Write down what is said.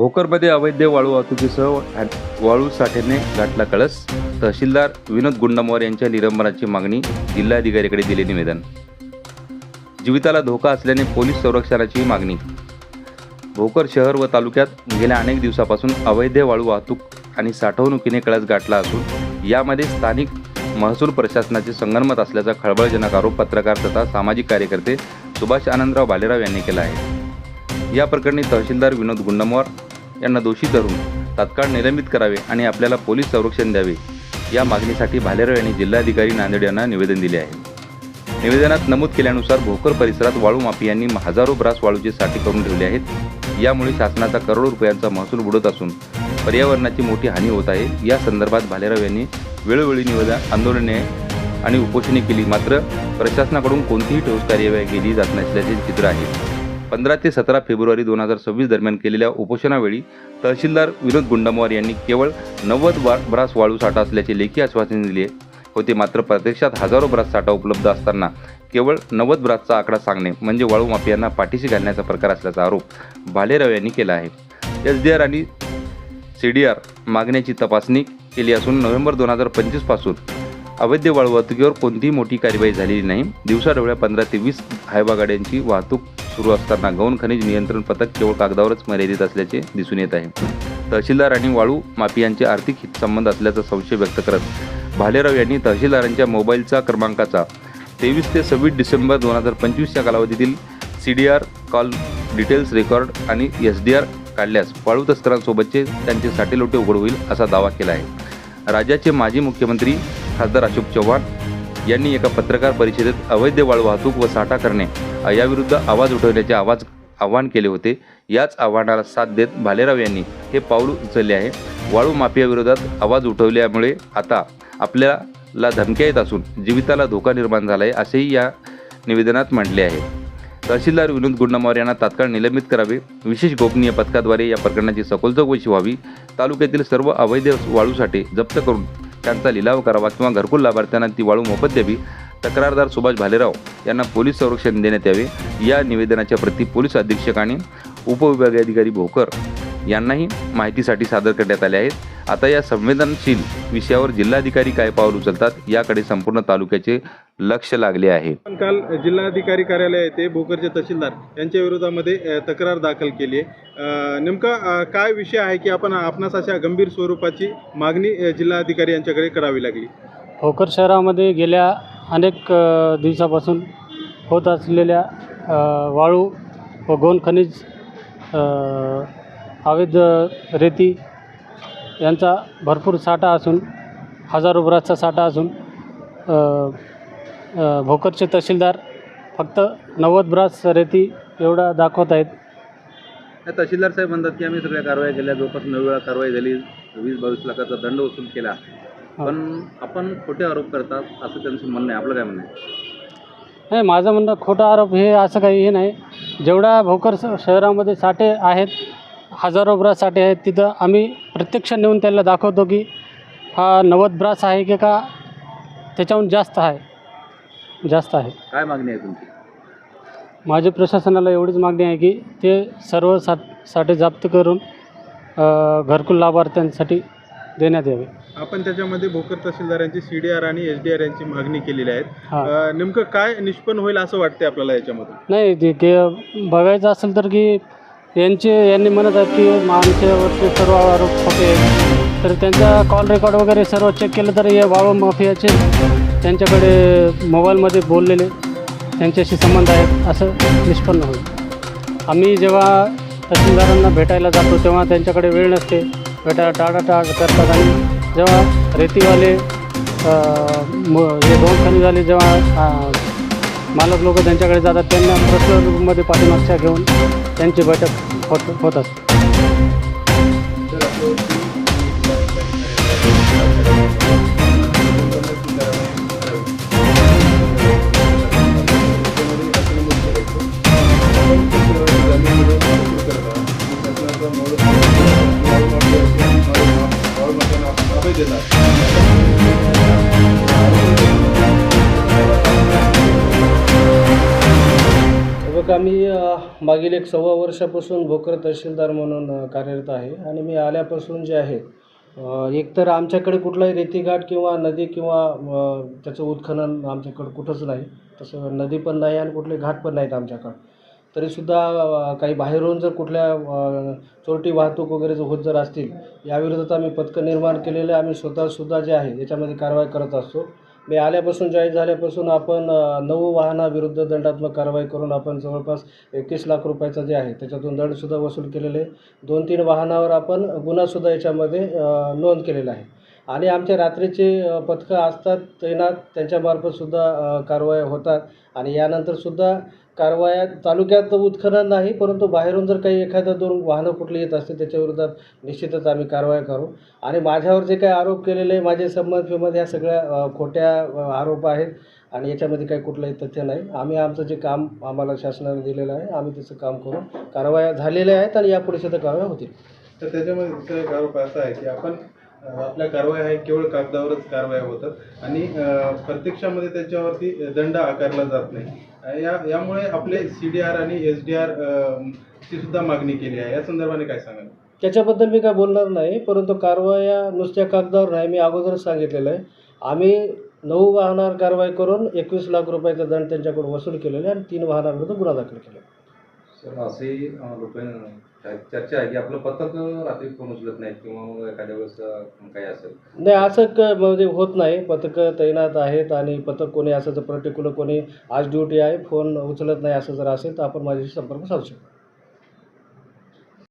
भोकरमध्ये अवैध वाळू वाहतुकीसह वाळू साठ्याने गाठला कळस. तहसीलदार विनोद गुंडामवार यांच्या निलंबनाची मागणी. जिल्हाधिकाऱ्याकडे दिले निवेदन. जीविताला धोका असल्याने पोलीस संरक्षणाची मागणी. भोकर शहर व तालुक्यात गेल्या अनेक दिवसापासून अवैध वाळू वाहतूक आणि साठवणुकीने कळस गाठला असून यामध्ये स्थानिक महसूल प्रशासनाचे संगनमत असल्याचा खळबळजनक आरोप पत्रकार तथा सामाजिक कार्यकर्ते सुभाष आनंदराव भालेराव यांनी केला आहे. या प्रकरणी तहसीलदार विनोद गुंडामवार यांना दोषी धरून तात्काळ निलंबित करावे आणि आपल्याला पोलीस संरक्षण द्यावे या मागणीसाठी भालेराव यांनी जिल्हाधिकारी नांदेड यांना निवेदन दिले आहे. निवेदनात नमूद केल्यानुसार भोकर परिसरात वाळू माफियांनी हजारो ब्रास वाळूचे साठे करून ठेवले आहेत. यामुळे शासनाचा करोडो रुपयांचा महसूल बुडत असून पर्यावरणाची मोठी हानी होत आहे. या संदर्भात भालेराव यांनी वेळोवेळी निवेदन, आंदोलने आणि उपोषणे केली, मात्र प्रशासनाकडून कोणतीही ठोस कार्यवाही केली जात नसल्याचे चित्र आहे. 15 ते 17 फेब्रुवारी 2026 दरम्यान केलेल्या उपोषणावेळी तहसीलदार विनोद गुंडामवार यांनी केवळ 90 ब्रास वाळू साठा असल्याचे लेखी आश्वासन दिले होते, मात्र प्रत्यक्षात हजारो ब्रास साठा उपलब्ध असताना केवळ 90 ब्रासचा आकडा सांगणे म्हणजे वाळू माफियांना पाठीशी घालण्याचा प्रकार असल्याचा आरोप भालेराव यांनी केला आहे. SDR आणि CDR मागण्याची तपासणी केली असून नोव्हेंबर 2025 पासून अवैध वाळू वाहतुकीवर कोणतीही मोठी कार्यवाही झालेली नाही. दिवसाढवळ्या 15 ते 20 हायवा गाड्यांची वाहतूक सुरू असताना गौण खनिज नियंत्रण पथक केवळ कागदावरच मर्यादित असल्याचे दिसून येत आहे. तहसीलदार आणि वाळू माफियांचे आर्थिक हितसंबंध असल्याचा संशय व्यक्त करत भालेराव यांनी तहसीलदारांच्या मोबाईलचा क्रमांकाचा 23 ते 26 डिसेंबर 2025 या कालावधीतील CDR कॉल डिटेल्स रेकॉर्ड आणि SDR काढल्यास वाळू तस्करांसोबतचे त्यांचे साटेलोटे उघड होईल असा दावा केला आहे. राज्याचे माजी मुख्यमंत्री खासदार अशोक चव्हाण यांनी एका पत्रकार परिषदेत अवैध वाळू वाहतूक व साठा करणे याविरुद्ध आवाज उठवण्याचे आवाहन केले होते. याच आव्हानाला साथ देत भालेराव यांनी हे पाऊल उचलले आहे. वाळू माफियाविरोधात आवाज उठवल्यामुळे आता आपल्याला धमक्या येत असून जीविताला धोका निर्माण झाला आहे असेही या निवेदनात म्हटले आहे. तहसीलदार विनोद गुंडामवार यांना तात्काळ निलंबित करावे. विशेष गोपनीय पथकाद्वारे या प्रकरणाची सखोल चौकशी व्हावी. तालुक्यातील सर्व अवैध वाळूसाठी जप्त करून त्यांचा लिलाव करावा किंवा घरकुल लाभार्थ्यांना ती वाळू मोफत द्यावी. तक्रारदार सुभाष भालेराव यांना पोलीस संरक्षण देण्यात यावे. या निवेदनाच्या प्रती पोलीस अधीक्षक आणि उपविभागीय अधिकारी भोकर यांनाही माहितीसाठी सादर करण्यात आले आहेत. आता या संवेदनशील विषयावर जिल्हाधिकारी काय पाऊल उचलतात याकडे संपूर्ण तालुक्याचे लक्ष लागले आहे. काल जिल्हाधिकारी कार्यालय येथे भोकरचे तहसीलदार यांच्या विरोधामध्ये तक्रार दाखल केली आहे. नेमका काय विषय आहे की आपणास अशा गंभीर स्वरूपाची मागणी जिल्हाधिकारी यांच्याकडे करावी लागली? भोकर शहरामध्ये गेल्या अनेक दिवसापासून होत असलेल्या वाळू व गौण खनिज, अवैध रेती यांचा भरपूर साठा असून हजारो ब्रासचा साठा असून भोकरचे तहसीलदार फक्त 90 ब्रास रेती एवढा दाखवत आहेत. तहसीलदार साहेब म्हणतात की आम्ही सगळ्या कारवाई केल्या, जवळपास 9 वेळा कारवाई झाली, 20-22 लाखाचा दंड वसूल केला, पण आपण खोटे आरोप करतात असं त्यांचं म्हणणं आहे. आपलं काय म्हणणं आहे? नाही, माझं म्हणणं खोटा आरोप हे असं काही हे नाही. जेवढा भोकर शहरामध्ये साठे आहेत, हजारो ब्रास साठे आहेत, तिथं आम्ही प्रत्यक्ष नेऊन त्याला दाखवतो की हा 90 ब्रास आहे की का त्याच्याहून जास्त आहे. काय मागणी आहे तुमची? माझी प्रशासनाला एवढीच मागणी आहे की ते सर्व साठे जप्त करून घरकुल लाभार्थ्यांसाठी देण्यात यावे. आपण त्याच्यामध्ये भोकर तहसीलदारांची CDR आणि SDR यांची मागणी केलेली आहे. नेमकं काय निष्पन्न होईल असं वाटते आपल्याला याच्यामधून? नाही, ते बघायचं असेल तर की यांनी म्हणत आहेत की आमच्यावरचे सर्व आरोप खोटे आहेत. तर त्यांचा कॉल रेकॉर्ड वगैरे सर्व चेक केलं तर हे वाळू माफियाचे त्यांच्याकडे मोबाईलमध्ये बोललेले त्यांच्याशी संबंध आहेत असं निष्पन्न होईल. आम्ही जेव्हा तहसीलदारांना भेटायला जातो तेव्हा त्यांच्याकडे वेळ नसते, भेटायला टाळाटाळ करतात. आणि जेव्हा रेतीवाले हे गौण खनिजवाले जेव्हा मालक लोक त्यांच्याकडे जातात त्यांना पर्सनल रूममध्ये पाठीमागच्या घेऊन त्यांची बैठक होत असते. बघा मी मागील 1.25 वर्षापासून भोकर तहसीलदार म्हणून कार्यरत आहे आणि मी आल्यापासून जे आहे एकतर आमच्याकडे कुठलाही रेतीघाट किंवा नदी किंवा त्याचं उत्खनन आमच्याकडं कुठंच नाही. तसं नदी पण नाही आणि कुठले घाट पण नाहीत आमच्याकडं. तरीसुद्धा काही बाहेरून जर कुठल्या चोरटी वाहतूक वगैरे जर होत जर असतील याविरोधात आम्ही पथकं निर्माण केलेलं आम्ही स्वतःसुद्धा जे आहे याच्यामध्ये कारवाई करत असतो. मी आल्यापासून जॉईन झाल्यापासून आपण 9 वाहनाविरुद्ध दंडात्मक कारवाई करून आपण जवळपास 21 लाख रुपयाचा जे आहे त्याच्यातून दंडसुद्धा वसूल केलेले आहे. 2-3 वाहनावर आपण गुन्हासुद्धा याच्यामध्ये नोंद केलेला आहे आणि आमच्या रात्रीचे पथकं असतात तैनात त्यांच्यामार्फतसुद्धा कारवाया होतात आणि यानंतरसुद्धा कारवाया तालुक्यात उत्खनन नाही परंतु बाहेरून जर काही एखादा 2 वाहनं कुठली येत असतील त्याच्याविरोधात निश्चितच आम्ही कारवाया करू. आणि माझ्यावर जे काही आरोप केलेले माझे संबंध ह्या सगळ्या खोट्या आरोप आहेत आणि याच्यामध्ये काही कुठलंही तथ्य नाही. आम्ही आमचं जे काम आम्हाला शासनाने दिलेलं आहे आम्ही त्याचं काम करू. कारवाया झालेल्या आहेत आणि यापुढे सुद्धा कारवाया होतील. तर त्याच्यामध्ये दुसरा एक आरोप असा आहे की आपण आपल्या कारवाया आहे केवळ कागदावरच कारवाया होतात आणि प्रत्यक्षामध्ये त्याच्यावरती दंड आकारला जात नाही. यामुळे आपले CDR आणि SDR ची सुद्धा मागणी केली आहे. या संदर्भाने काय सांगाल? त्याच्याबद्दल मी काय बोलणार नाही परंतु कारवाया नुसत्या कागदावर नाही. मी अगोदरच सांगितलेलं आहे आम्ही 9 वाहनावर कारवाई करून 21 लाख रुपयाचा दंड त्यांच्याकडून वसूल केलेला आहे आणि 3 वाहनाविरुद्ध गुन्हा दाखल केला. सर असेही लोक चर्चा आहे की आपलं पथक रात्री फोन उचलत नाहीत किंवा मग एखाद्या वेळेस काही असेल. नाही असं मध्ये होत नाही. पथकं तैनात आहेत आणि पथक कोणी असं जर पर्टिक्युलर कोणी आज ड्युटी आहे फोन उचलत नाही असं जर असेल तर आपण माझ्याशी संपर्क साधू शकतो.